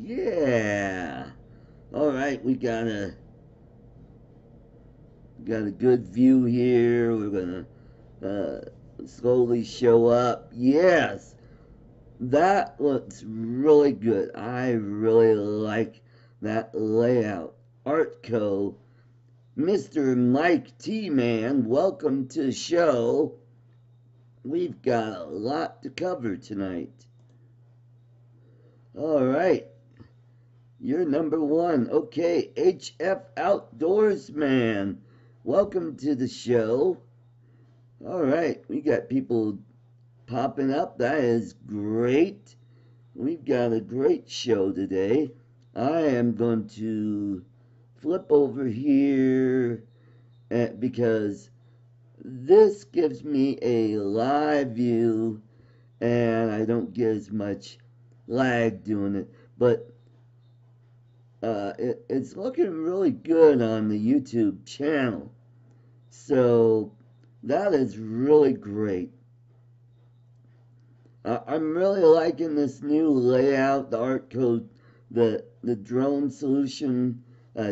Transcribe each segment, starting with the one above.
Yeah. All right, we got a good view here. We're gonna slowly show up. Yes, that looks really good. I really like that layout. Artco, Mr. Mike T Man, welcome to the show. We've got a lot to cover tonight. All right. You're number one. Okay, HF Outdoors Man. Welcome to the show. All right, we got people popping up. That is great. We've got a great show today. I am going to flip over here because this gives me a live view and I don't get as much lag doing it. But it's looking really good on the YouTube channel. So that is really great. I'm really liking this new layout, the art code, the drone solution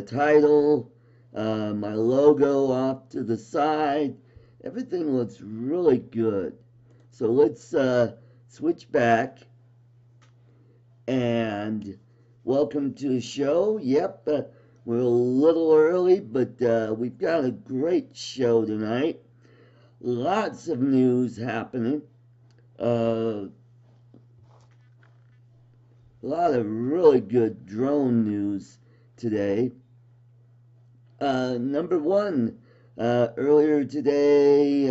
title, my logo off to the side. Everything looks really good. So let's switch back and welcome to the show. Yep, we're a little early, but we've got a great show tonight. Lots of news happening. A lot of really good drone news today. Number one, earlier today,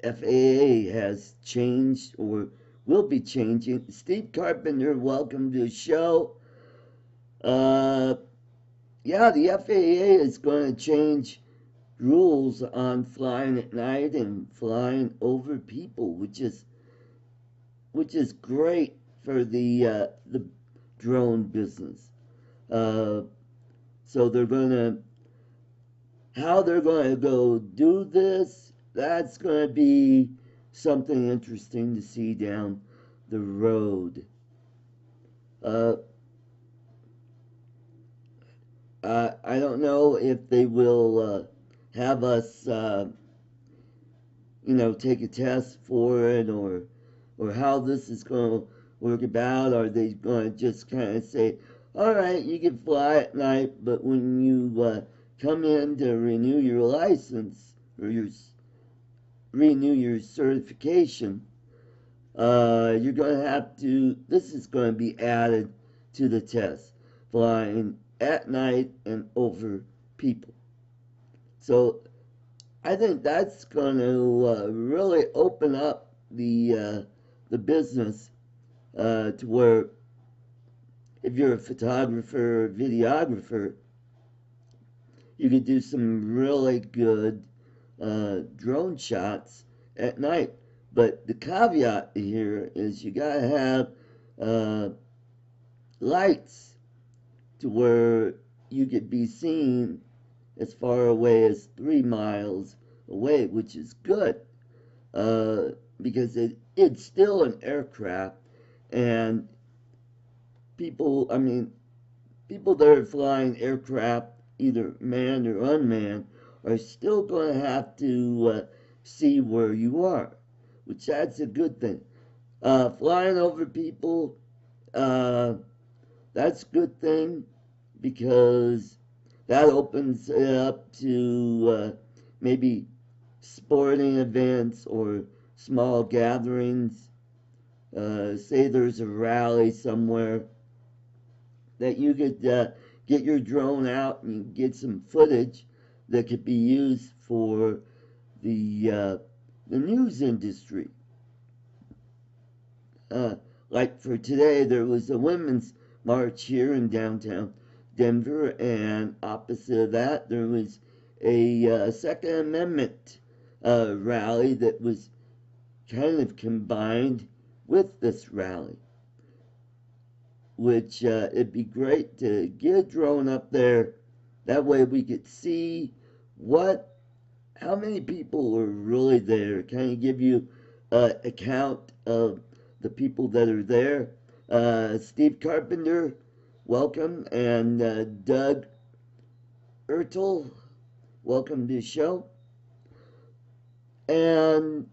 FAA has changed or will be changing. Steve Carpenter, welcome to the show. Yeah, the FAA is going to change rules on flying at night and flying over people, which is great for the drone business. So they're gonna how they're going to go do this. That's going to be something interesting to see down the road. I don't know if they will have us, take a test for it, or how this is going to work about. Are they going to just kind of say, all right, you can fly at night, but when you come in to renew your license or renew your certification, you're going to have to, this is going to be added to the test, flying at night and over people. So I think that's going to really open up the business to where if you're a photographer or videographer, you could do some really good drone shots at night. But the caveat here is you gotta have lights to where you could be seen as far away as 3 miles away, which is good because it's still an aircraft, and people that are flying aircraft, either manned or unmanned, are still going to have to see where you are, which that's a good thing. Flying over people, that's a good thing because that opens it up to maybe sporting events or small gatherings. Say there's a rally somewhere that you could get your drone out and get some footage that could be used for the news industry. Like for today, there was a women's march here in downtown Denver, and opposite of that, there was a Second Amendment rally that was kind of combined with this rally, which it'd be great to get a drone up there. That way we could see how many people were really there, kind of give you a count of the people that are there. Steve Carpenter, welcome, and Doug Ertel, welcome to the show. And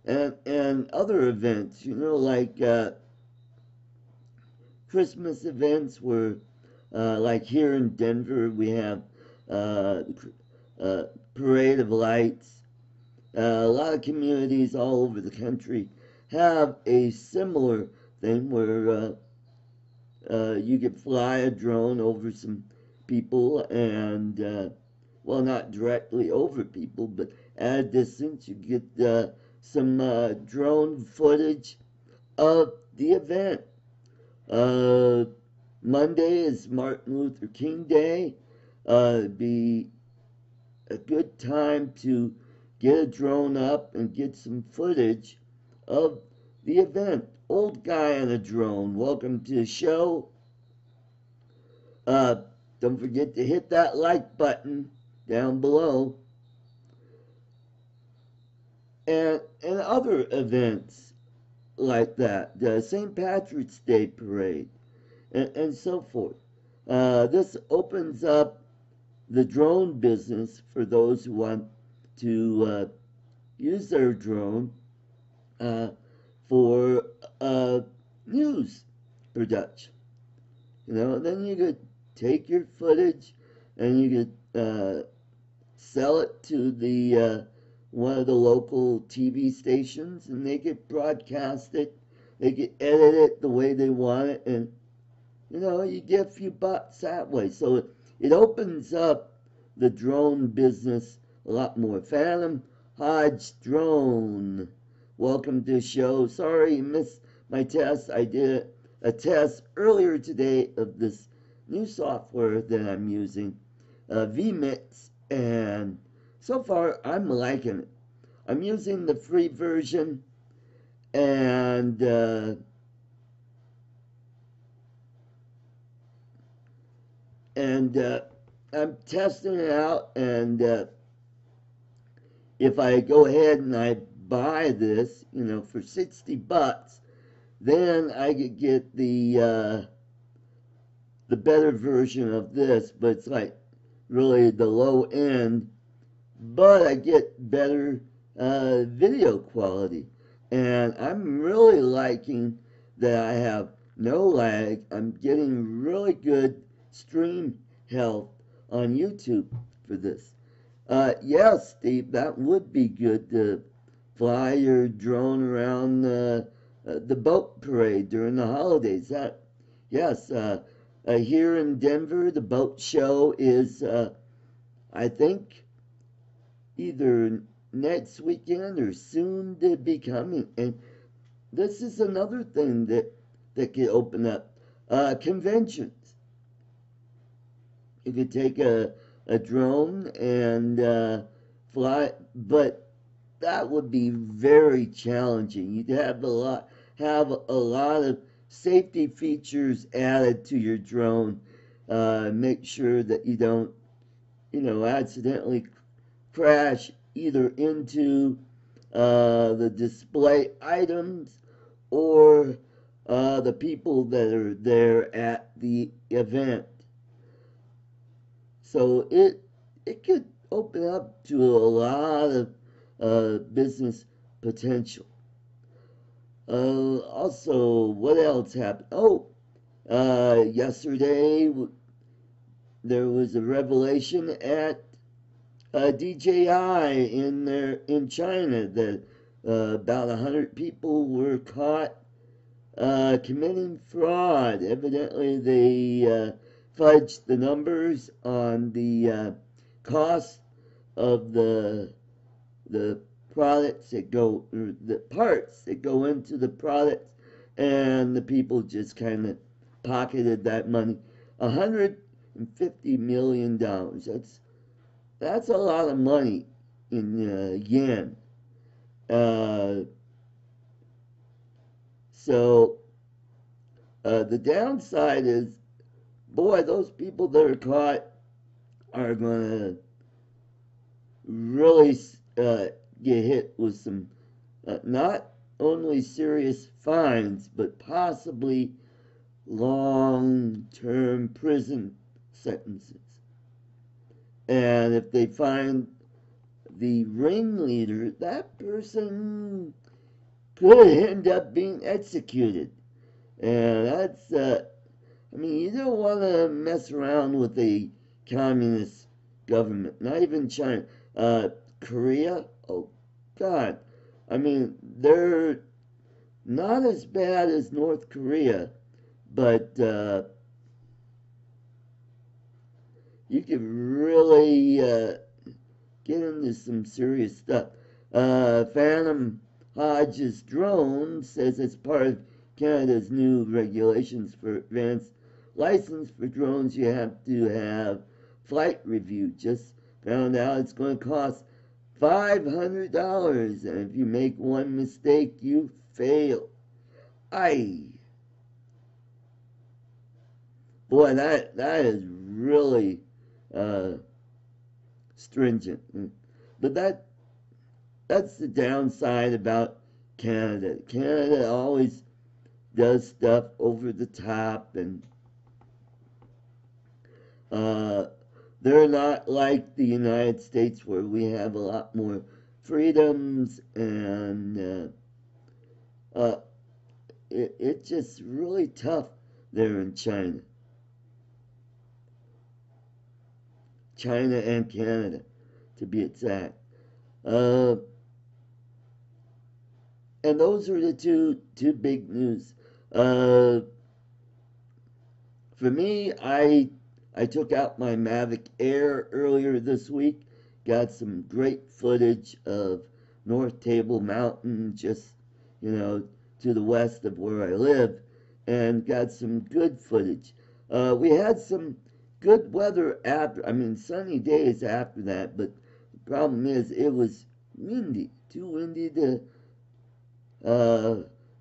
and other events, like Christmas events where, like here in Denver, we have Parade of Lights. A lot of communities all over the country have a similar thing where you could fly a drone over some people and, well, not directly over people, but at a distance, you get some drone footage of the event. Monday is Martin Luther King Day. It'd be a good time to get a drone up and get some footage of the event. Old guy on a drone, welcome to the show. Don't forget to hit that like button down below. And other events like that, the St. Patrick's Day Parade, and so forth. This opens up the drone business for those who want to use their drone for news production. And then you could take your footage and you could sell it to the one of the local TV stations, and they could broadcast it. They could edit it the way they want it, and you get a few bucks that way. So it opens up the drone business a lot more. Phantom Hodge Drone, welcome to the show. Sorry you missed my test. I did a test earlier today of this new software that I'm using, vMix, and so far I'm liking it. I'm using the free version, and I'm testing it out, and if I go ahead and I buy this, for $60, then I could get the better version of this, but it's like really the low end, but I get better video quality, and I'm really liking that I have no lag. I'm getting really good stream health on YouTube for this. Yes, Steve, that would be good to fly your drone around the boat parade during the holidays. Yes, here in Denver, the boat show is, I think, either next weekend or soon to be coming. And this is another thing that could open up. Conventions. You could take a drone and fly, but that would be very challenging. You'd have a lot of safety features added to your drone. Make sure that you don't, accidentally crash either into the display items or the people that are there at the event. So it could open up to a lot of business potential. Also, what else happened? Yesterday there was a revelation at DJI in China that about 100 people were caught committing fraud. Evidently, they fudged the numbers on the cost of the products that go, or the parts that go into the products, and the people just kind of pocketed that money. $150 million. That's a lot of money in yen. So the downside is, boy, those people that are caught are going to really get hit with some, not only serious fines, but possibly long-term prison sentences. And if they find the ringleader, that person could end up being executed. And that's, I mean, you don't want to mess around with a communist government, not even China. Korea, oh God. I mean, they're not as bad as North Korea, but you could really get into some serious stuff. Phantom Hodges Drone says it's part of Canada's new regulations for advanced license for drones. You have to have flight review. Just found out it's going to cost $500, and if you make one mistake, you fail. Aye. Boy, that is really stringent. But that's the downside about Canada. Canada always does stuff over the top, and they're not like the United States, where we have a lot more freedoms, and it's just really tough there in China. China and Canada, to be exact. And those are the two big news. For me, I took out my Mavic Air earlier this week. Got some great footage of North Table Mountain, just, to the west of where I live, and got some good footage. We had some good weather sunny days after that, but the problem is it was windy, too windy to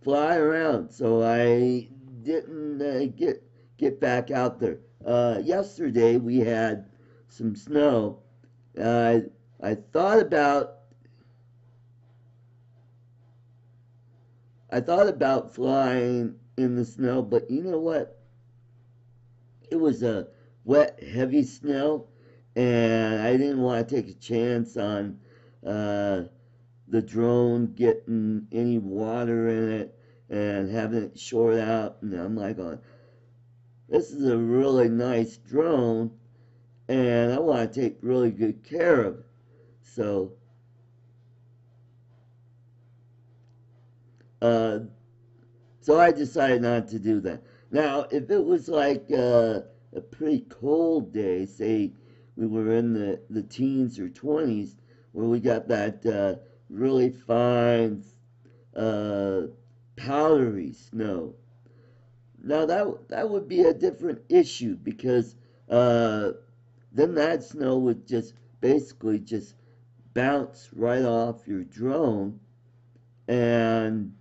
fly around, so I didn't get back out there. Yesterday we had some snow. I thought about flying in the snow, but you know what? It was a wet, heavy snow, and I didn't want to take a chance on the drone getting any water in it and having it short out. And I'm like, this is a really nice drone, and I want to take really good care of it. So I decided not to do that. Now, if it was like a pretty cold day, say we were in the teens or 20s, where we got that really fine powdery snow, now that would be a different issue, because then that snow would just basically just bounce right off your drone and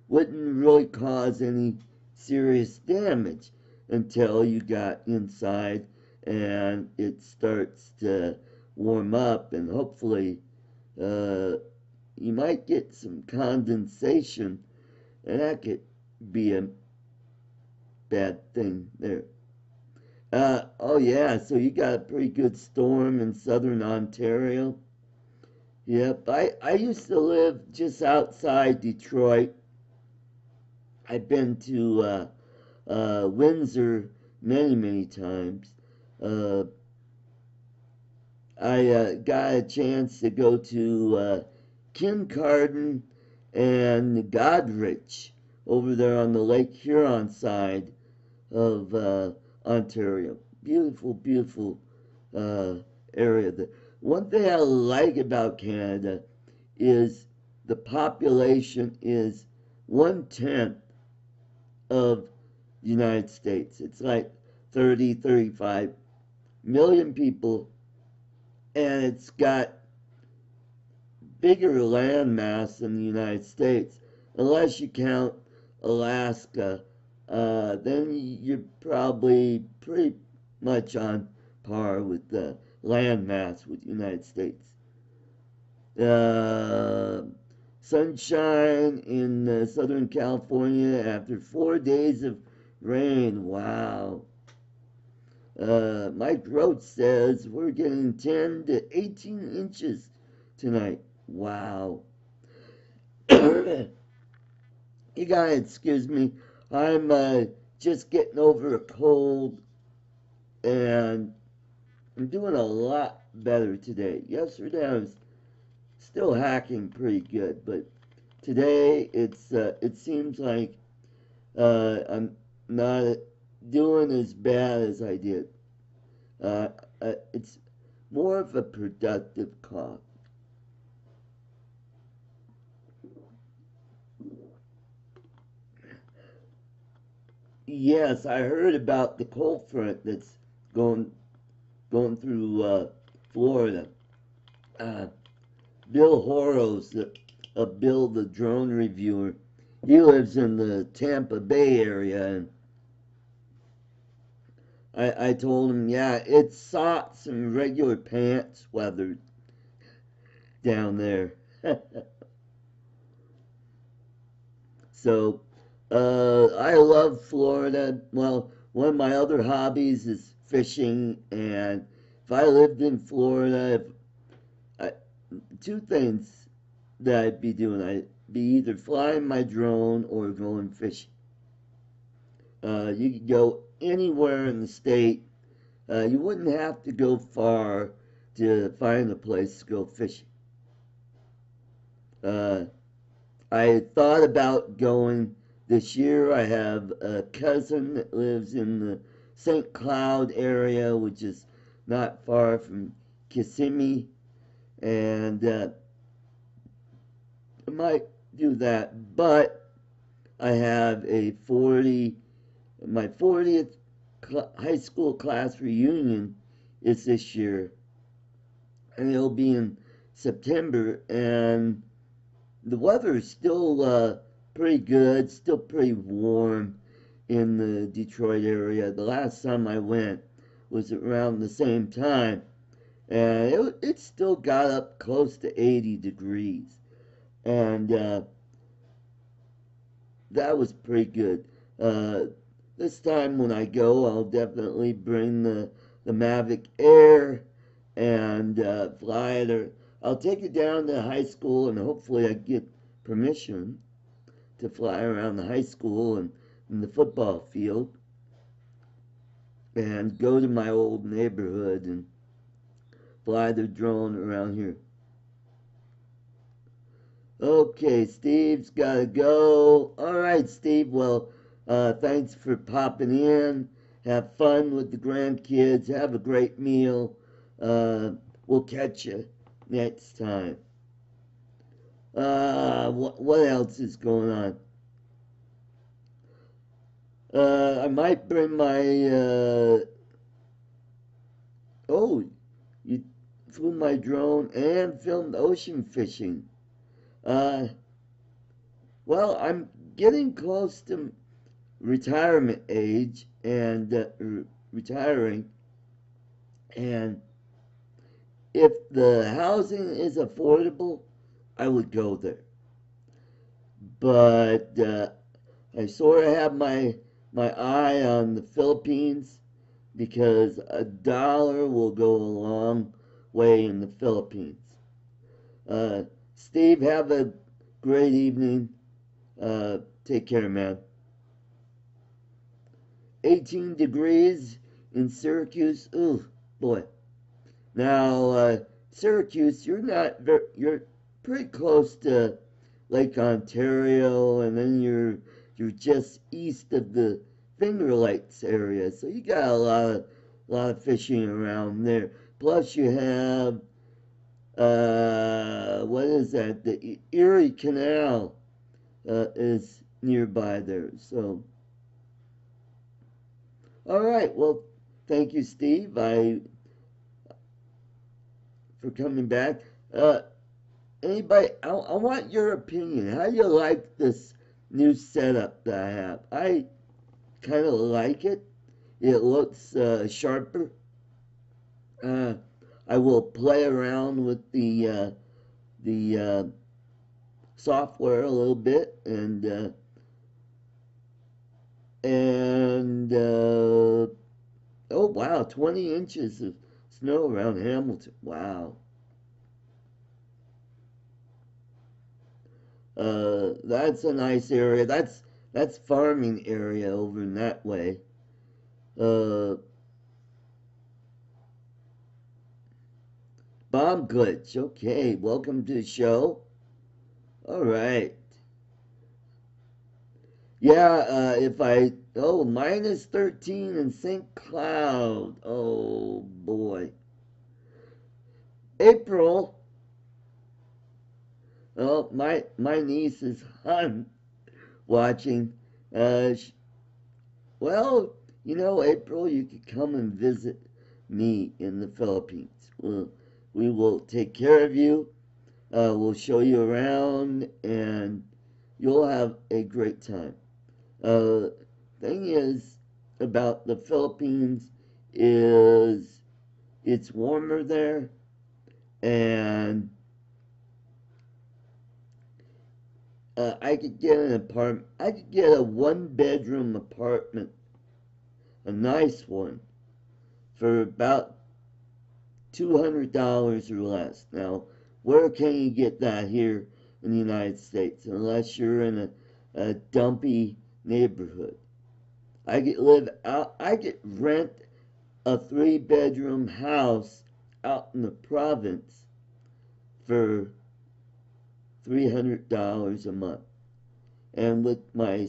wouldn't really cause any serious damage until you got inside and it starts to warm up, and hopefully you might get some condensation, and that could be a bad thing there. Oh yeah, so you got a pretty good storm in southern Ontario. Yep, I used to live just outside Detroit. I've been to Windsor many times. I got a chance to go to Kincardine and Godrich over there on the Lake Huron side of Ontario. Beautiful area there. One thing I like about Canada is the population is 1/10 of the United States. It's like 35 million people, and it's got bigger land mass than the United States. Unless you count Alaska, then you're probably pretty much on par with the land mass with the United States. sunshine in Southern California after 4 days of rain. Wow. Mike Roach says we're getting 10 to 18 inches tonight. Wow. You gotta excuse me. I'm just getting over a cold, and I'm doing a lot better today. Yesterday I was still hacking pretty good, but today it seems like I'm not doing as bad as I did. It's more of a productive cough. Yes, I heard about the cold front that's going through Florida. Uh, Bill Horos, Bill the drone reviewer, he lives in the Tampa Bay area, and I told him, yeah, it's socks and regular pants weather down there. So, I love Florida. Well, one of my other hobbies is fishing, and if I lived in Florida, I, two things that I'd be doing, I'd be either flying my drone or going fishing. You could go anywhere in the state. You wouldn't have to go far to find a place to go fishing. I thought about going this year. I have a cousin that lives in the St. Cloud area, which is not far from Kissimmee, and I might do that. But I have my 40th high school class reunion is this year, and it'll be in September, and the weather is still pretty good, still pretty warm in the Detroit area. The last time I went was around the same time, and it still got up close to 80 degrees, and that was pretty good. This time when I go, I'll definitely bring the Mavic Air and fly it, or I'll take it down to high school, and hopefully I get permission to fly around the high school and in the football field, and go to my old neighborhood and fly the drone around here. Okay, Steve's gotta go. All right, Steve. Well, thanks for popping in. Have fun with the grandkids. Have a great meal. We'll catch you next time. What else is going on? I might bring my. Oh, you flew my drone and filmed ocean fishing. Uh, well, I'm getting close to retirement age and retiring, and if the housing is affordable, I would go there. But I sort of have my eye on the Philippines, because a dollar will go a long way in the Philippines. Steve, have a great evening. Take care, man. 18 degrees in Syracuse. Ooh, boy. Now, Syracuse, you're pretty close to Lake Ontario, and then you're just east of the Finger Lakes area, so you got a lot of fishing around there. Plus, you have what is that? The Erie Canal is nearby there. So, all right. Well, thank you, Steve, for coming back. Anybody? I want your opinion. How do you like this new setup that I have? I kind of like it. It looks sharper. I will play around with the software a little bit, and oh wow, 20 inches of snow around Hamilton. Wow. That's a nice area. That's farming area over in that way. Uh, Bomb glitch. Okay, welcome to the show. All right. Yeah, if I, oh, minus 13 in St. Cloud. Oh, boy. April. Oh, my niece is watching. Sh Well, April, you could come and visit me in the Philippines. We will take care of you. We'll show you around, and you'll have a great time. Uh, Thing is about the Philippines is it's warmer there, and I could get an apartment. I could get a one-bedroom apartment, a nice one, for about $200 or less. Now, where can you get that here in the United States? Unless you're in a dumpy neighborhood. I could live out. I could rent a three-bedroom house out in the province for $300 a month, and with my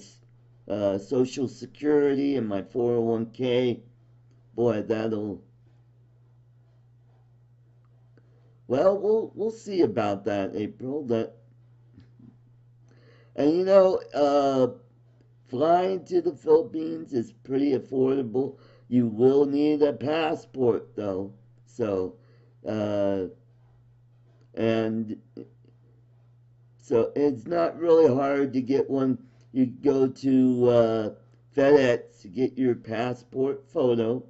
Social Security and my 401k, boy, that'll. Well, we'll see about that, April. And flying to the Philippines is pretty affordable. You will need a passport, though. So, and so it's not really hard to get one. You go to FedEx to get your passport photo,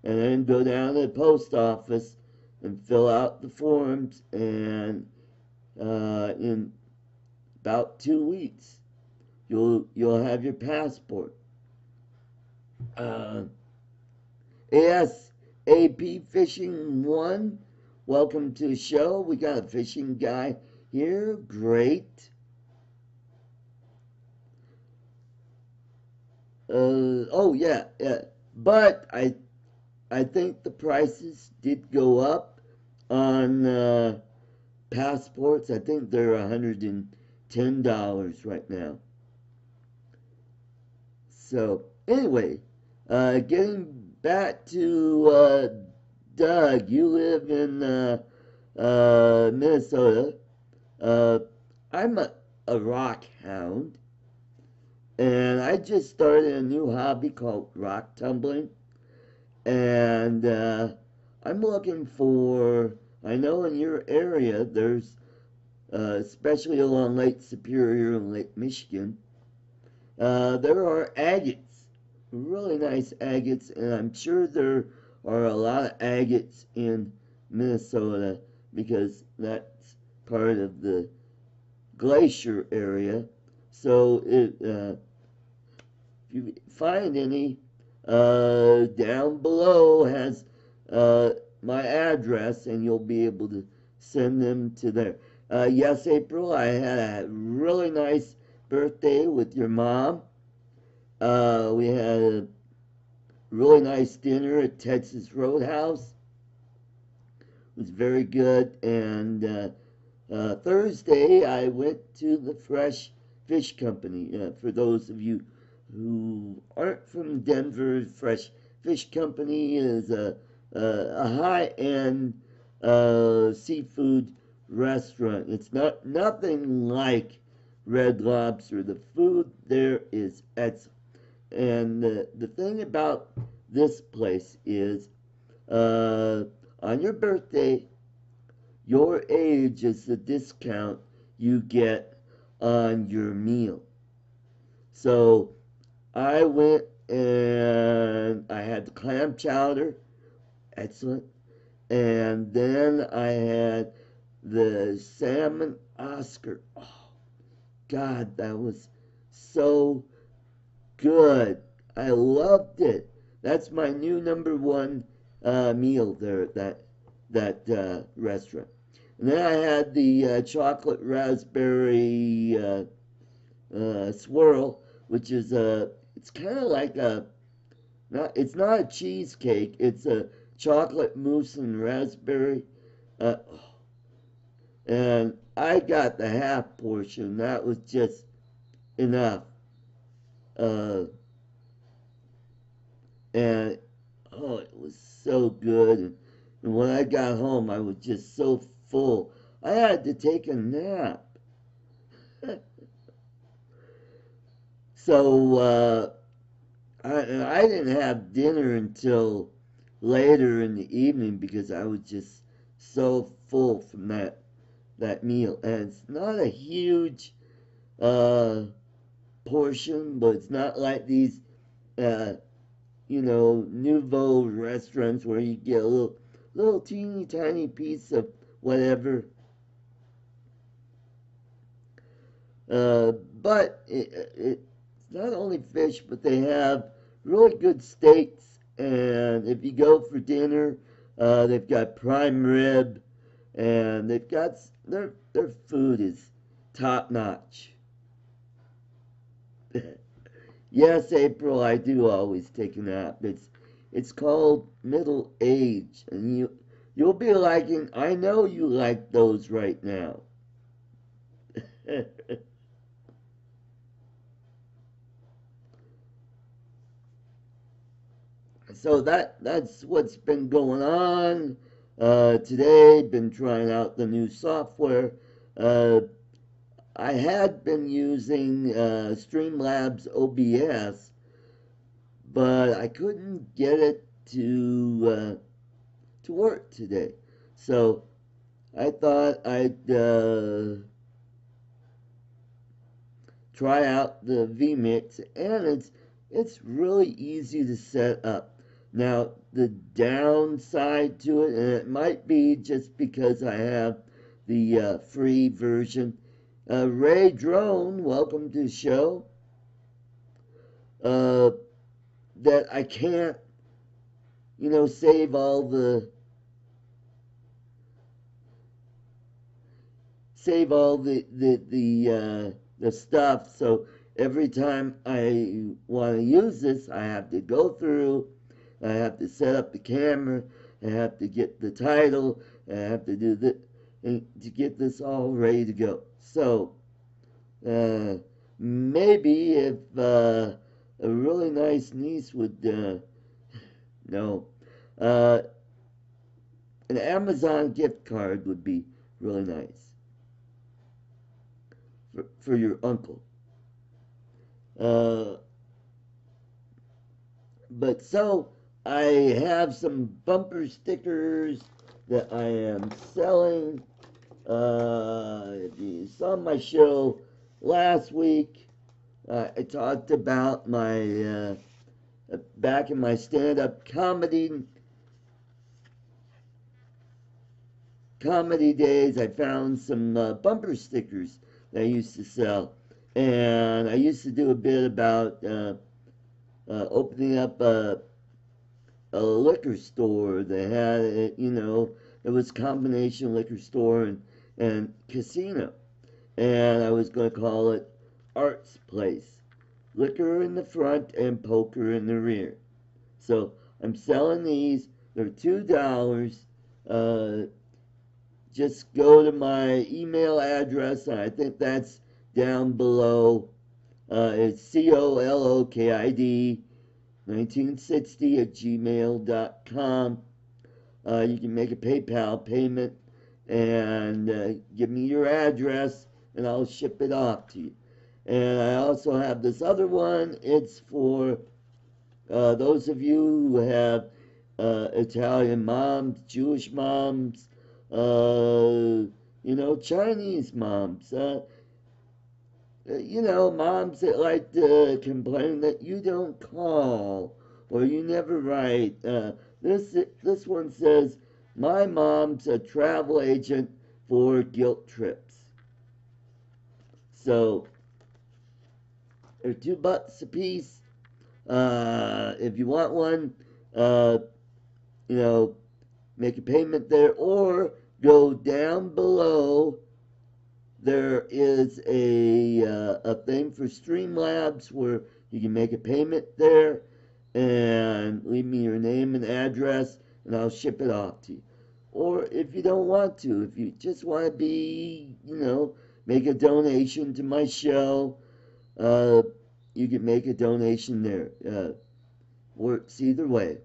and then go down to the post office and fill out the forms, and in about 2 weeks you'll have your passport. ASAP Fishing 1, welcome to the show. We got a fishing guy here. Great. Oh yeah, yeah. But I think the prices did go up on passports. I think they're $110 right now. So anyway, getting back to Doug, you live in Minnesota. Uh, I'm a rock hound, and I just started a new hobby called rock tumbling. And I'm looking for, I know in your area there's, especially along Lake Superior and Lake Michigan, there are agates, really nice agates, and I'm sure there are a lot of agates in Minnesota because that's part of the glacier area. So if you find any, down below has my address, and you'll be able to send them to there. Yes, April, I had a really nice birthday with your mom. We had a really nice dinner at Texas Roadhouse. It was very good. And Thursday, I went to the Fresh Fish Company. For those of you who aren't from Denver, Fresh Fish Company is a high-end seafood restaurant. It's nothing like Red Lobster. The food there is excellent. And the thing about this place is, on your birthday, your age is the discount you get on your meal. So I went and I had the clam chowder, excellent. And then I had the salmon Oscar. Oh, God, that was so good. I loved it. That's my new number one meal there at that restaurant. And then I had the chocolate raspberry swirl, which is it's kind of like it's not a cheesecake. It's a chocolate mousse and raspberry. Uh, and I got the half portion. That was just enough. Uh, and oh, it was so good. And when I got home, I was just so full. I had to take a nap. So I didn't have dinner until later in the evening because I was just so full from that meal. And it's not a huge portion, but it's not like these nouveau restaurants where you get a little teeny tiny piece of whatever. But it's not only fish, but they have really good steaks. And if you go for dinner, they've got prime rib, and they've got their food is top notch. Yes, April, I do always take a nap. It's called middle age, and you'll be liking. I know you like those right now. So that's what's been going on today. Been trying out the new software. I had been using Streamlabs OBS, but I couldn't get it to work today. So I thought I'd try out the vMix, and it's really easy to set up. Now the downside to it, and it might be just because I have the free version. Ray Drone, welcome to the show. That I can't, save all the stuff. So every time I want to use this, I have to go through. I have to set up the camera. I have to get the title. I have to do that to get this all ready to go. So maybe if a really nice niece would no, an Amazon gift card would be really nice for your uncle. But so I have some bumper stickers that I am selling. If you saw my show last week, I talked about my back in my stand-up comedy days. I found some bumper stickers that I used to sell, and I used to do a bit about opening up a liquor store that had it was a combination liquor store and casino, and I was going to call it Art's Place. Liquor in the front and poker in the rear. So I'm selling these. They're $2. Just go to my email address, and I think that's down below. It's COLOKID 1960 at gmail.com. You can make a PayPal payment and give me your address, and I'll ship it off to you. And I also have this other one. It's for those of you who have Italian moms, Jewish moms, Chinese moms, moms that like to complain that you don't call or you never write. This one says, my mom's a travel agent for guilt trips. So They're $2 a piece. If you want one, uh, you know, make a payment there, or go down below. There is a thing for Streamlabs where you can make a payment there and leave me your name and address, and I'll ship it off to you. Or if you don't want to, if you just want to be, make a donation to my show, you can make a donation there. Works either way.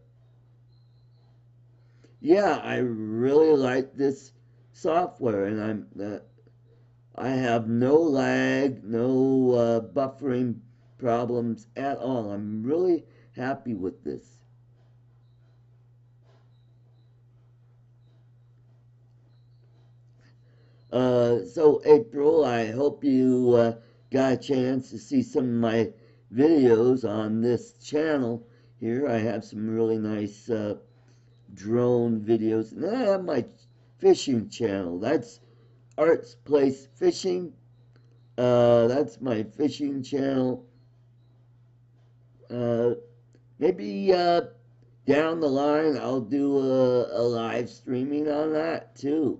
Yeah, I really like this software, and I have no lag, no buffering problems at all. I'm really happy with this. So April, I hope you got a chance to see some of my videos on this channel here. I have some really nice drone videos. And I have my fishing channel. That's Art's Place Fishing. That's my fishing channel. Maybe down the line I'll do a live streaming on that too.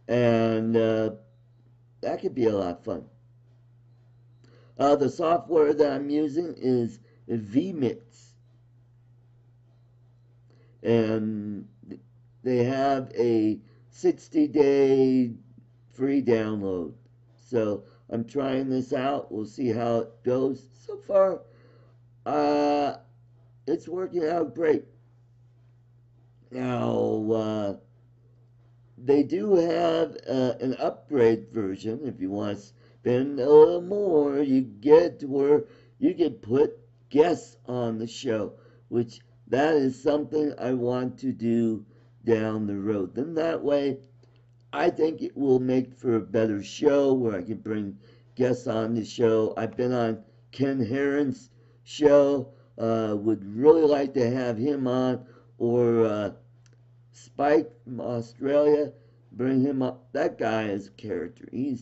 And that could be a lot of fun. The software that I'm using is vMix. And they have a 60-day free download. So I'm trying this out. We'll see how it goes. So far, it's working out great. Now, they do have an upgrade version. If you want to spend a little more, you get to where you can put guests on the show, which that is something I want to do down the road. Then that way, I think it will make for a better show where I can bring guests on the show. I've been on Ken Heron's show. Would really like to have him on, or Spike from Australia. Bring him up. That guy is a character. He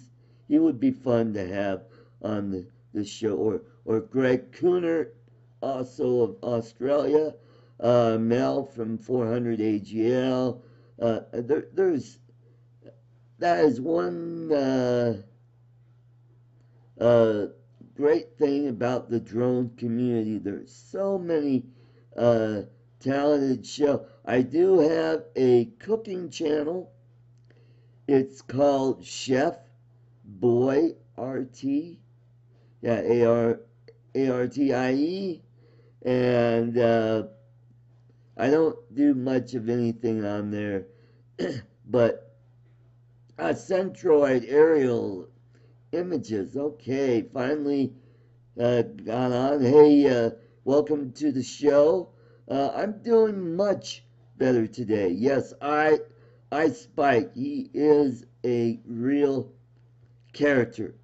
would be fun to have on the show. Or Greg Coonert, also of Australia. Mel from 400 AGL. There's that is one great thing about the drone community. There's so many talented shows. I do have a cooking channel. It's called Chef Boy RT. Yeah, ARTIE. And I don't do much of anything on there. But Centroid aerial images. Okay, finally got on. Hey, welcome to the show. I'm doing much better today. Yes, I Spike. He is a real character.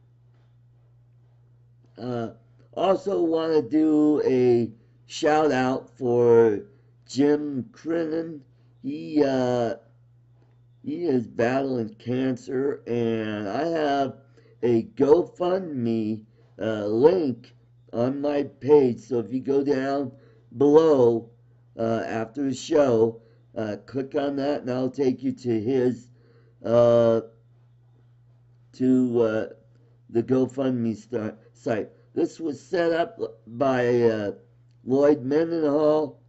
Also want to do a shout out for Jim Crennan. He is battling cancer, and I have a GoFundMe link on my page. So if you go down below after the show, click on that, and I'll take you to his the GoFundMe site. This was set up by Lloyd Mendenhall.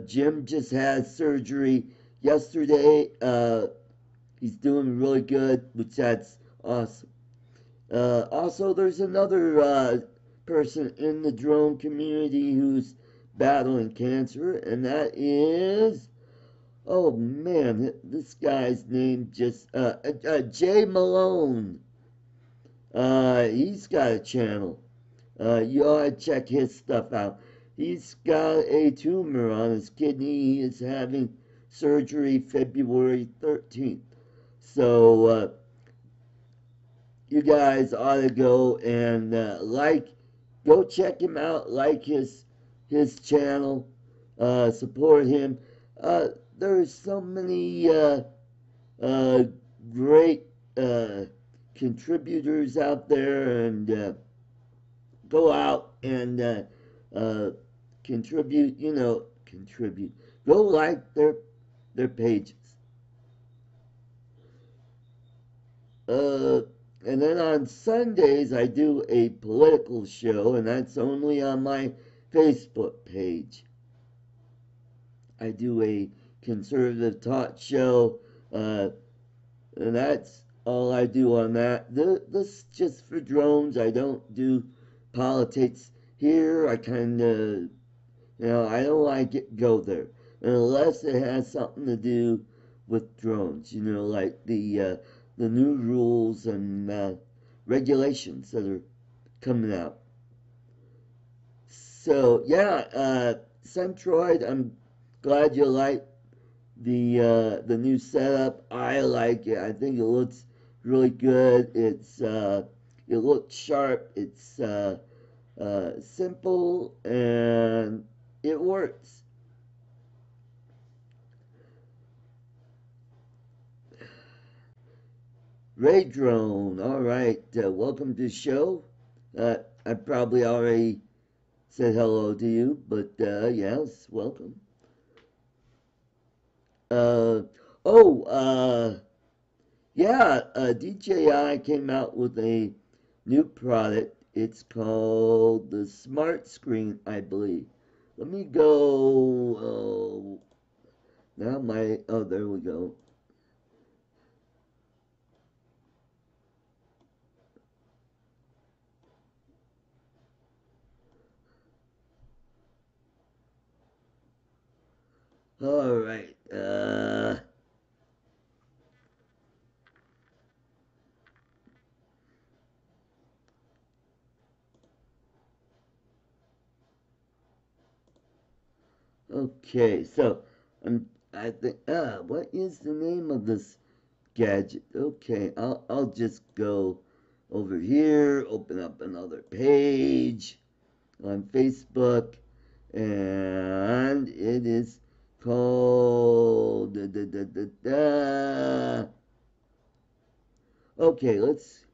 Jim just had surgery yesterday. He's doing really good, which that's awesome. Also, there's another person in the drone community who's battling cancer, and that is, oh man, this guy's name just, Jay Malone. He's got a channel. You ought to check his stuff out. He's got a tumor on his kidney. He is having surgery February 13th. So, you guys ought to go and go check him out, like his channel, support him. There's so many great contributors out there, and go out and contribute, go like their pages. And then on Sundays I do a political show, and that's only on my Facebook page. I do a conservative talk show, and that's all I do on that. This is just for drones. I don't do politics here. I kind of, I don't like to go there unless it has something to do with drones. Like the new rules and regulations that are coming out. So yeah, Centroid, I'm glad you like the new setup. I like it. I think it looks really good. It looks sharp. It's simple and it works. Ray Drone, all right. Welcome to the show. I probably already said hello to you, but yes, welcome. Yeah, DJI came out with a new product. It's called the Smart Screen, I believe. Let me go. There we go. All right. Okay, so I think what is the name of this gadget? Okay, I'll just go over here, open up another page on Facebook, and it is called Okay, let's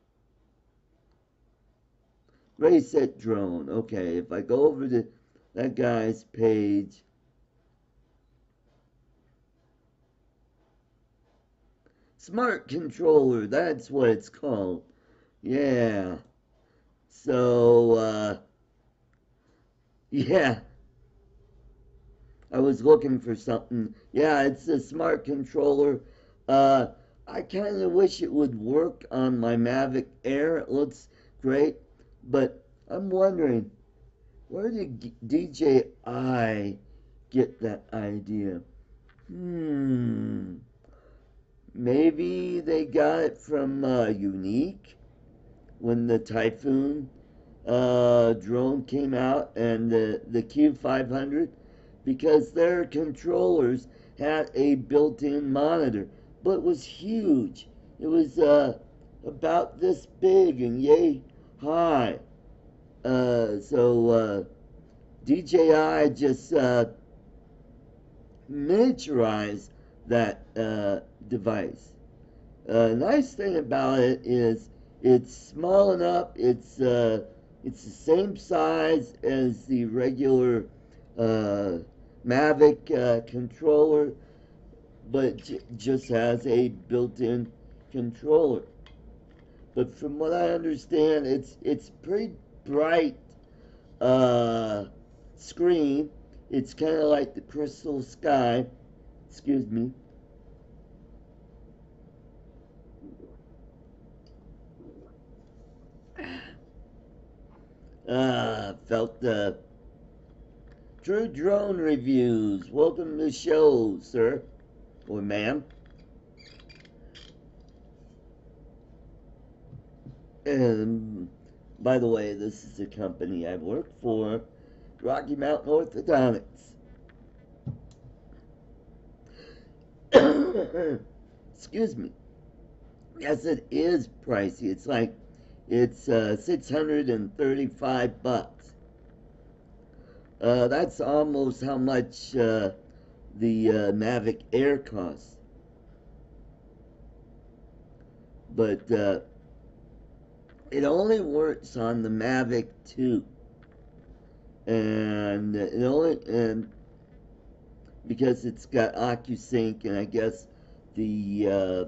reset drone. Okay, if I go over to that guy's page, smart controller, that's what it's called. Yeah. So yeah, I was looking for something. Yeah, it's a smart controller. I kind of wish it would work on my Mavic Air. It looks great, but I'm wondering, where did DJI get that idea? Maybe they got it from Unique when the Typhoon drone came out, and the Q500, because their controllers had a built-in monitor, but it was huge. It was about this big and yay high. So DJI just miniaturized that device. Nice thing about it is it's small enough. It's the same size as the regular Mavic controller, but just has a built-in controller. But from what I understand, it's pretty bright screen. It's kind of like the crystal sky. Excuse me. Felt True Drone Reviews. Welcome to the show, sir or ma'am. And by the way, this is a company I work for, Rocky Mountain Orthodontics. Excuse me. Yes, it is pricey. It's 635 bucks. That's almost how much the Mavic Air costs. But it only works on the Mavic 2, and because it's got OcuSync, and I guess the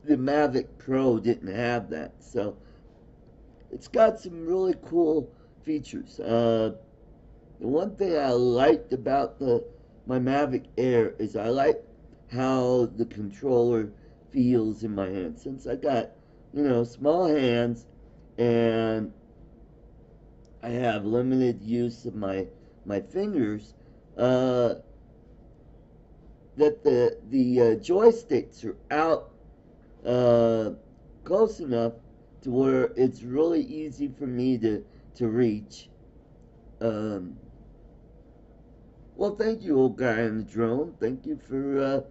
the Mavic Pro didn't have that, so it's got some really cool features. The one thing I liked about my Mavic Air is I like how the controller feels in my hand. Since I got, small hands and I have limited use of my fingers, that the joysticks are out close enough to where it's really easy for me to reach. Um, well, thank you, old guy in the drone. Thank you for.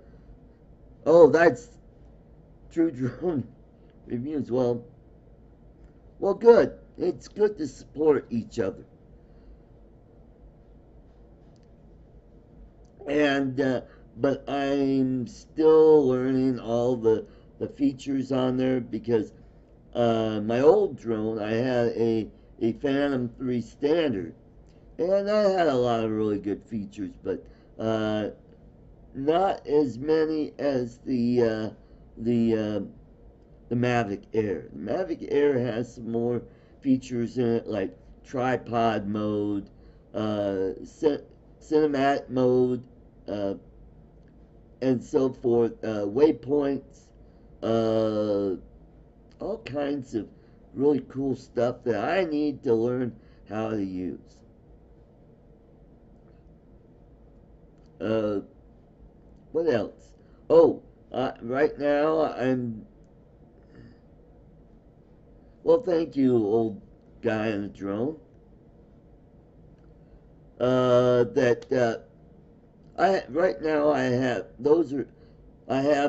Oh, that's True Drone Reviews. Well, good. It's good to support each other. And but I'm still learning all the features on there because my old drone I had a Phantom 3 standard, and I had a lot of really good features, but not as many as the Mavic Air. The Mavic Air has some more features in it, like tripod mode, cinematic mode, uh, and so forth, waypoints, uh, all kinds of really cool stuff that I need to learn how to use. Uh, what else? Oh, right now well, thank you, old guy in the drone. Right now I have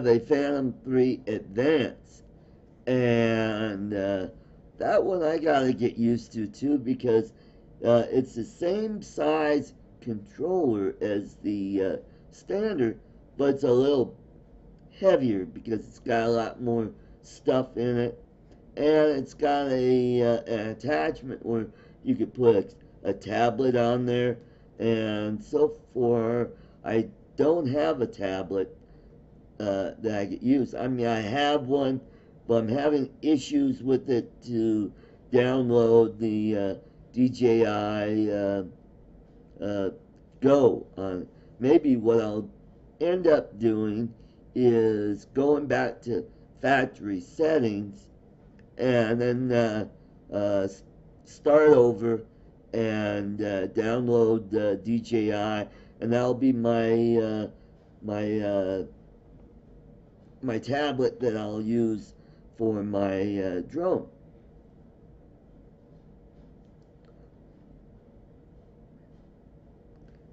a Phantom 3 Advance, and that one I gotta get used to too because it's the same size controller as the standard, but it's a little heavier because it's got a lot more stuff in it, and it's got an attachment where you could put a tablet on there, and so far I don't have a tablet that I could use. I mean, I have one, but I'm having issues with it to download the DJI Go on. Maybe what I'll end up doing is going back to factory settings and then start over and download DJI, and that'll be my tablet that I'll use for my drone.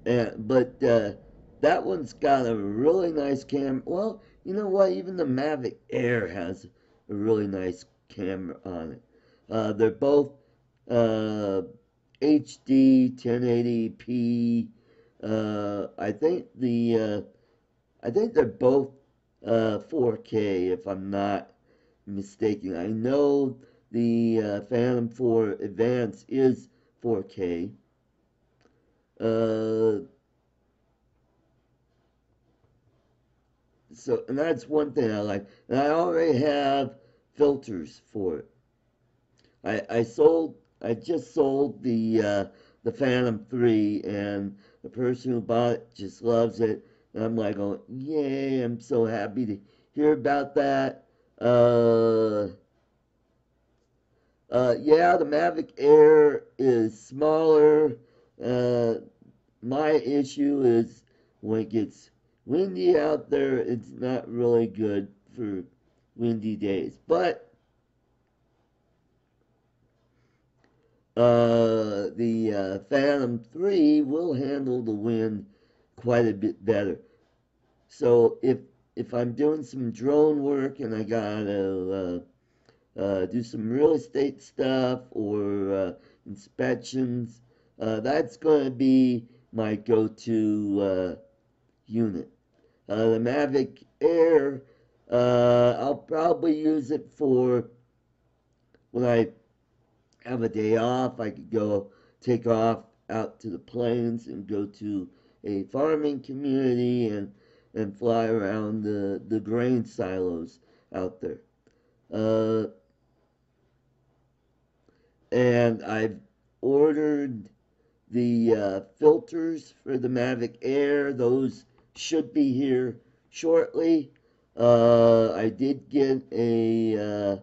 But that one's got a really nice camera. Well, you know what? Even the Mavic Air has a really nice camera on it. They're both HD 1080p. I think they're both 4K if I'm not mistaken. I know the Phantom 4 Advance is 4K. Uh, and that's one thing I like. And I already have filters for it. I just sold the Phantom 3, and the person who bought it just loves it. And I'm like, oh, yay, I'm so happy to hear about that. Yeah, the Mavic Air is smaller. My issue is when it gets windy out there, it's not really good for windy days. But the Phantom 3 will handle the wind quite a bit better. So if I'm doing some drone work and I gotta do some real estate stuff or inspections, that's going to be my go-to unit. The Mavic Air, I'll probably use it for when I have a day off, I could go take off out to the plains and go to a farming community and fly around the grain silos out there. Uh, and I've ordered the filters for the Mavic Air. Those should be here shortly. I did get an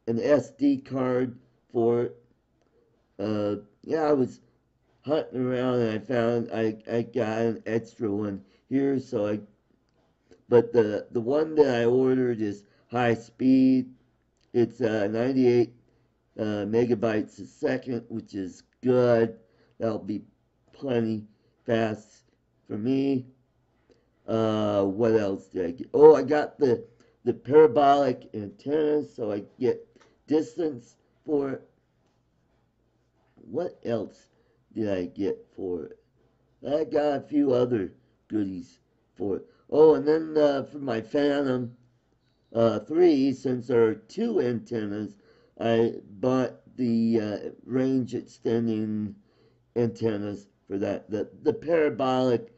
SD card for it. Yeah, I was hunting around and I found I got an extra one here. But the one that I ordered is high speed. It's 98 megabytes a second, which is good. That'll be plenty fast for me. What else did I get? Oh, I got the parabolic antenna, so I get distance for it. What else did I get for it? I got a few other goodies for it. Oh, and then for my Phantom 3, since there are two antennas, I bought the range extending antennas for that. The parabolic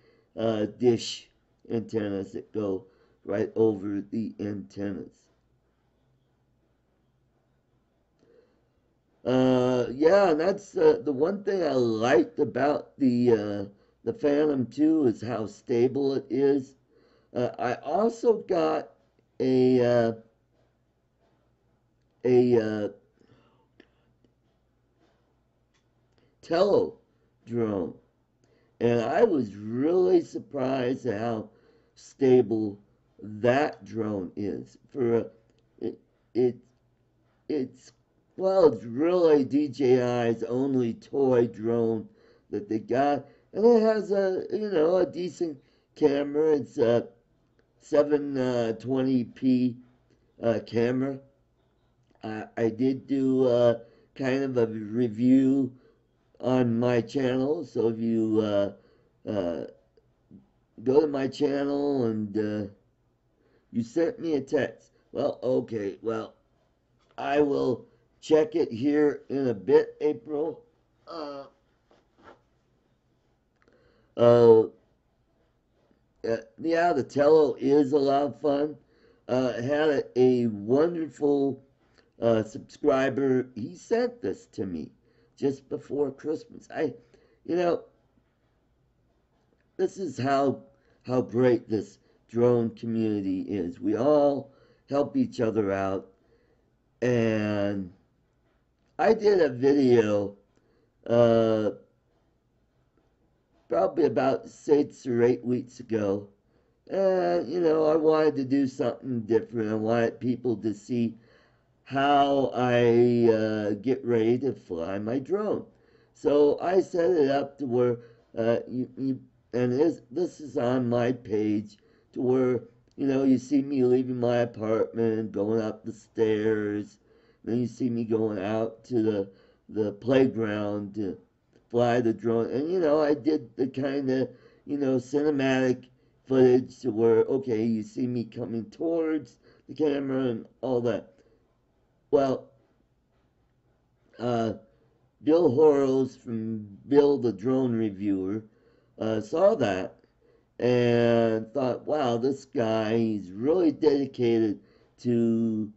dish antennas that go right over the antennas. Yeah, and that's the one thing I liked about the Phantom 2 is how stable it is. I also got a uh, a Tello drone, and I was really surprised at how stable that drone is. It, it it's well, it's really DJI's only toy drone that they got, and it has a decent camera. It's a 720p camera. I did do kind of a review on my channel, so if you uh, go to my channel and you sent me a text, well, okay, well, I will check it here in a bit, April. Uh, uh, yeah, the Tello is a lot of fun. Had a wonderful subscriber. He sent this to me just before Christmas. You know, this is how great this drone community is. We all help each other out, and I did a video uh, probably about 6 or 8 weeks ago. And, I wanted to do something different. I wanted people to see how I get ready to fly my drone. So I set it up to where and this is on my page, to where, you see me leaving my apartment, going up the stairs, then you see me going out to the playground to fly the drone. And, I did the kind of, cinematic footage to where, okay, you see me coming towards the camera and all that. Well, uh, Bill Horrells from Bill the Drone Reviewer saw that and thought, wow, this guy, he's really dedicated to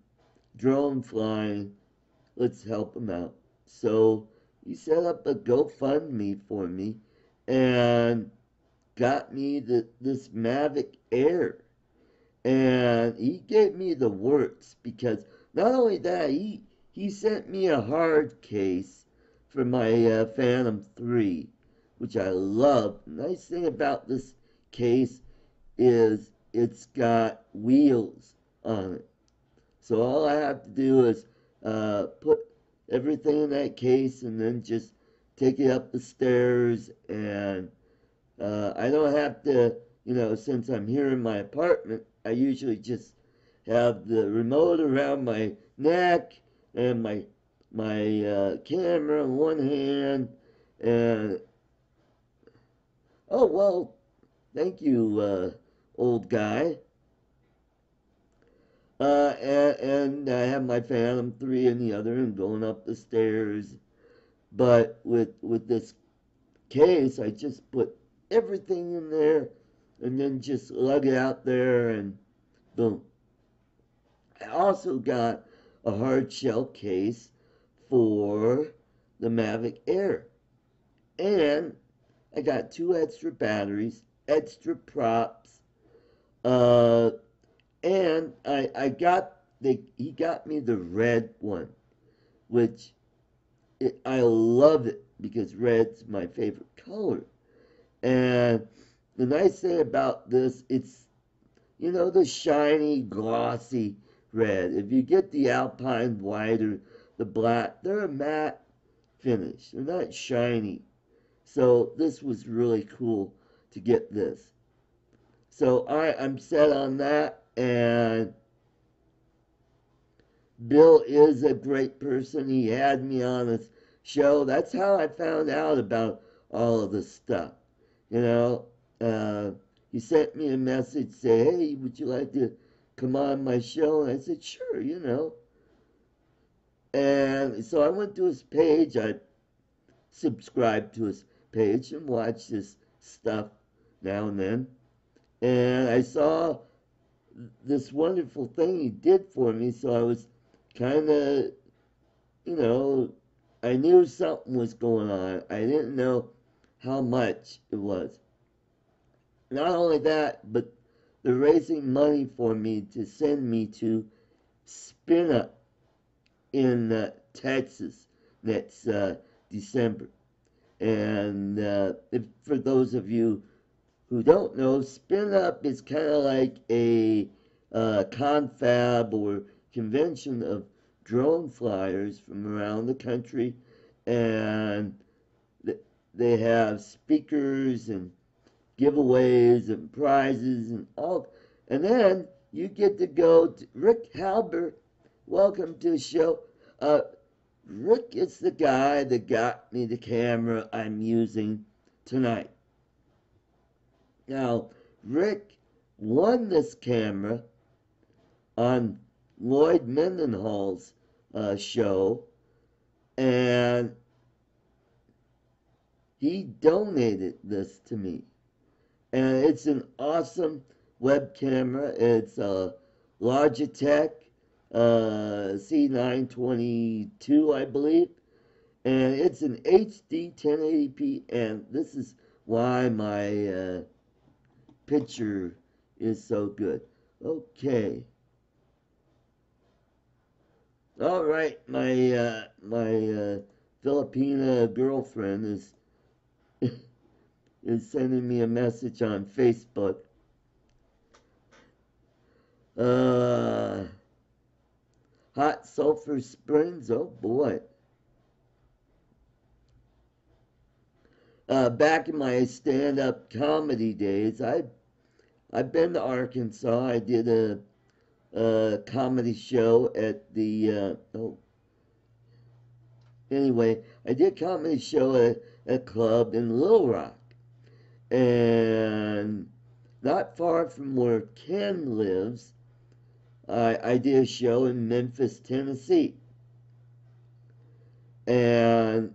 drone flying. Let's help him out. So he set up a GoFundMe for me and got me this Mavic Air. And he gave me the works, because not only that, he sent me a hard case for my Phantom 3, which I love. The nice thing about this case is it's got wheels on it. So all I have to do is put everything in that case and then just take it up the stairs, and I don't have to, since I'm here in my apartment, I usually just have the remote around my neck and my camera in one hand. And oh, well, thank you, old guy. And I have my Phantom 3 in the other and going up the stairs. But with this case, I just put everything in there and then just lug it out there and boom. I also got a hard shell case for the Mavic Air. And I got 2 extra batteries, extra props, and he got me the red one, which I love it because red's my favorite color. And the nice thing about this, it's, the shiny, glossy red. If you get the Alpine white or the black, they're a matte finish. They're not shiny. So this was really cool to get this. So I'm set on that, and Bill is a great person. He had me on his show. That's how I found out about all of this stuff. He sent me a message, say, hey, would you like to come on my show? And I said, sure, And so I went to his page. I subscribed to his page and watch this stuff now and then. And I saw this wonderful thing he did for me, so I was kind of, I knew something was going on. I didn't know how much it was. Not only that, but they're raising money for me to send me to Spin Up in Texas next December. And for those of you who don't know, Spin Up is kind of like a confab or convention of drone flyers from around the country, and they have speakers and giveaways and prizes and all. And then you get to go to Rick Halber. Welcome to the show. Rick is the guy that got me the camera I'm using tonight. Now, Rick won this camera on Lloyd Mendenhall's show, and he donated this to me. And it's an awesome web camera. It's a Logitech C922, I believe. And it's an HD 1080p, and this is why my picture is so good. Okay. All right, my Filipina girlfriend is sending me a message on Facebook. Hot Sulphur Springs, oh boy. Back in my stand-up comedy days, I've been to Arkansas. I did a comedy show at the anyway, I did a comedy show at a club in Little Rock, and not far from where Ken lives, I did a show in Memphis, Tennessee, and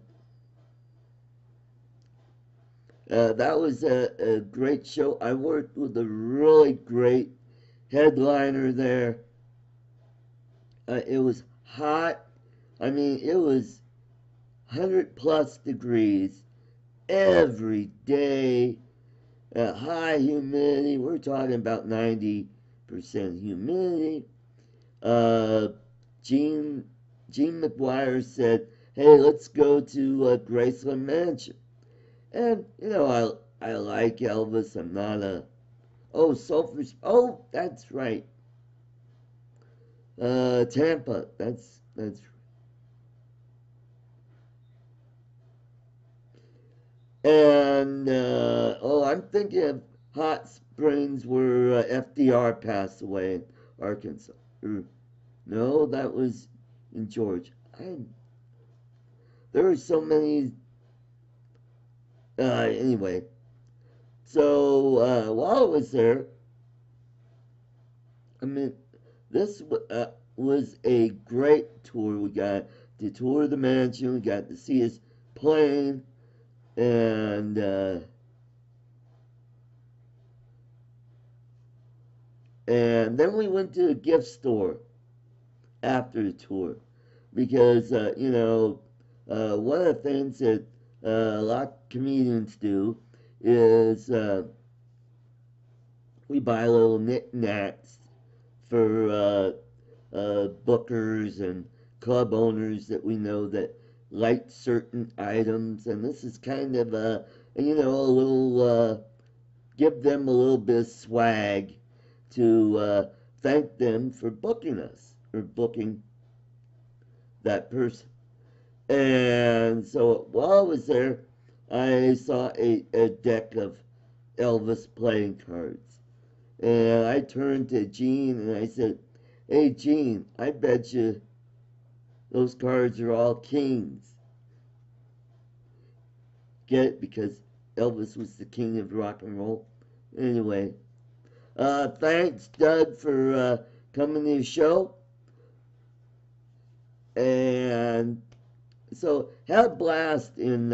that was a great show. I worked with a really great headliner there. It was hot. I mean, it was 100+ degrees every day. High humidity. We're talking about 90% humidity. Gene McGuire said, hey, let's go to Graceland Mansion. And, I like Elvis. I'm not a... Oh, Sulphur... Oh, that's right. Tampa. That's right. And, I'm thinking of Hot Springs where FDR passed away in Arkansas. No, that was in Georgia. There were so many... anyway. So, while I was there, This was a great tour. We got to tour the mansion. We got to see his plane, and then we went to a gift store after the tour because one of the things that a lot of comedians do is we buy little knickknacks for bookers and club owners that we know that like certain items, and this is kind of a little give them a little bit of swag to thank them for booking us or booking that person. And so while I was there, I saw a deck of Elvis playing cards. And I turned to Gene and I said, "Hey, Gene, I bet you those cards are all kings." Get it? Because Elvis was the king of rock and roll. Anyway, thanks, Doug, for coming to the show. And so, had a blast in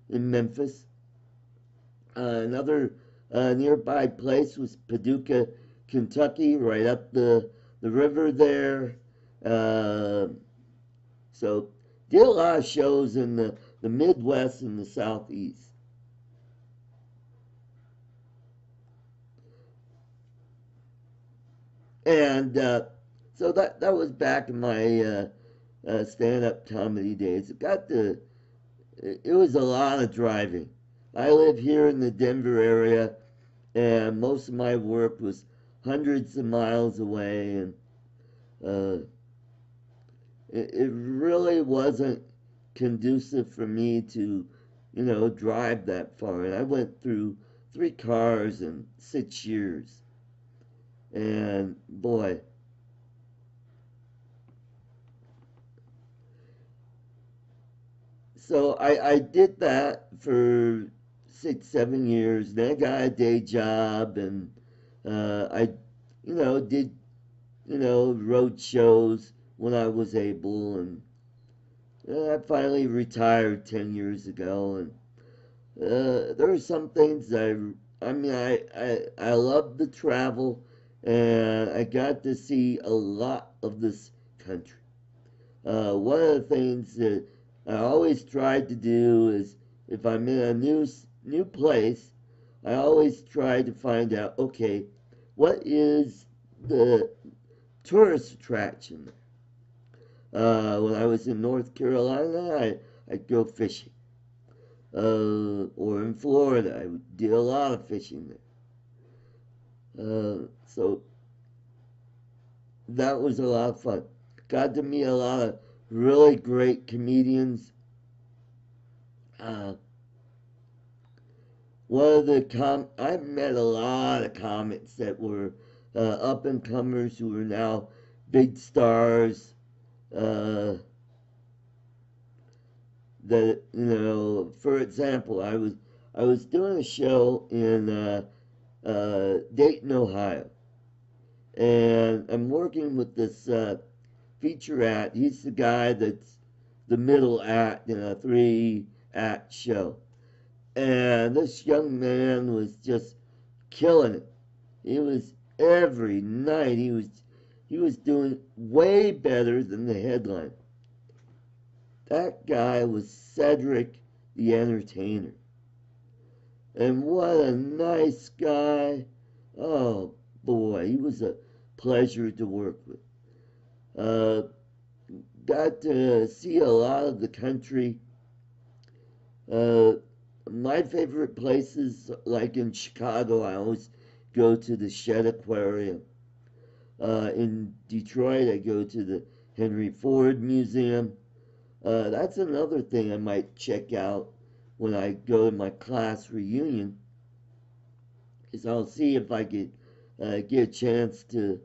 Memphis. Another nearby place was Paducah, Kentucky, right up the river there. So, did a lot of shows in the Midwest and the Southeast. And so that was back in my stand-up comedy days. It was a lot of driving. I live here in the Denver area, and most of my work was hundreds of miles away, and it really wasn't conducive for me to, drive that far. And I went through 3 cars in 6 years. And boy, so I did that for 6, 7 years. Then I got a day job, and I, did, road shows when I was able, and I finally retired 10 years ago. And there are some things I love to travel, and I got to see a lot of this country. One of the things that I always tried to do is if I'm in a new place, I always try to find out, okay, what is the tourist attraction? When I was in North Carolina, I'd go fishing. Or in Florida, I did a lot of fishing there. So that was a lot of fun. Got to meet a lot of really great comedians. I met a lot of comics that were up and comers who are now big stars. That for example, I was doing a show in Dayton, Ohio, and I'm working with this feature act. He's the guy that's the middle act in a 3-act show. And this young man was just killing it. He was every night he was doing way better than the headline. That guy was Cedric the Entertainer. And what a nice guy. Oh boy, he was a pleasure to work with. Got to see a lot of the country. My favorite places, like in Chicago, I always go to the Shedd Aquarium. In Detroit, I go to the Henry Ford Museum. That's another thing I might check out when I go to my class reunion, is I'll see if I could get a chance to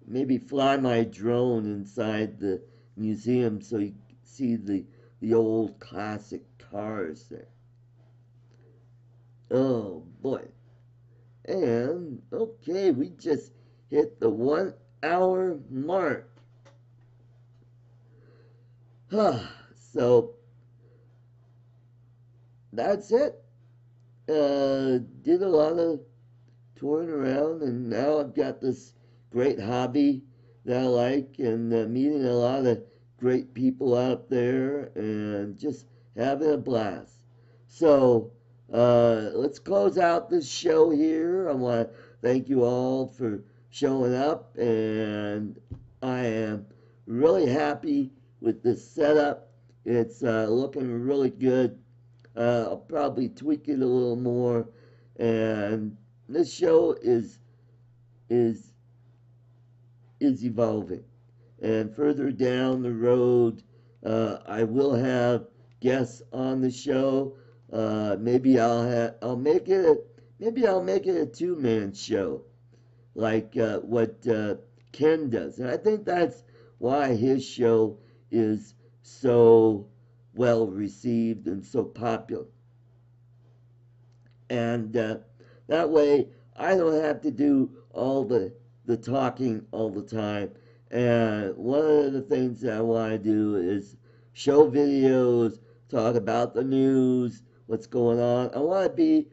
maybe fly my drone inside the museum so you see the old classic cars there. Oh boy. And okay, we just hit the 1 hour mark. So that's it. Did a lot of touring around, and now I've got this great hobby that I like, and meeting a lot of great people out there, and just having a blast. So let's close out this show here. I want to thank you all for showing up, and I am really happy with this setup. It's looking really good. I'll probably tweak it a little more, and this show is evolving. And further down the road, I will have guests on the show. Maybe I'll make it a two-man show, like what Ken does. And I think that's why his show is so well received and so popular. And that way I don't have to do all the talking all the time. And one of the things that I want to do is show videos, talk about the news, what's going on. I want to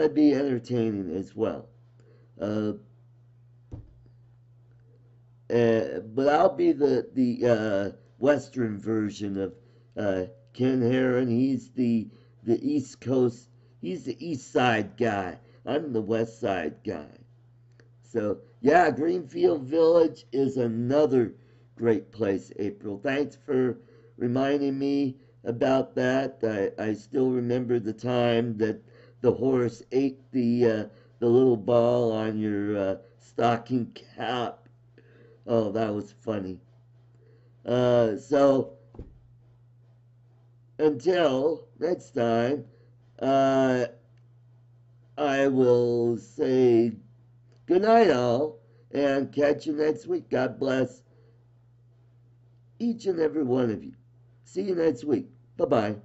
be entertaining as well. But I'll be the Western version of Ken Heron. He's the East Coast. He's the East Side guy. I'm the West Side guy. So yeah, Greenfield Village is another great place. April, thanks for reminding me about that. I still remember the time that the horse ate the little ball on your stocking cap. Oh, that was funny. So until next time, I will say good night, all, and catch you next week. God bless each and every one of you. See you next week. Bye-bye.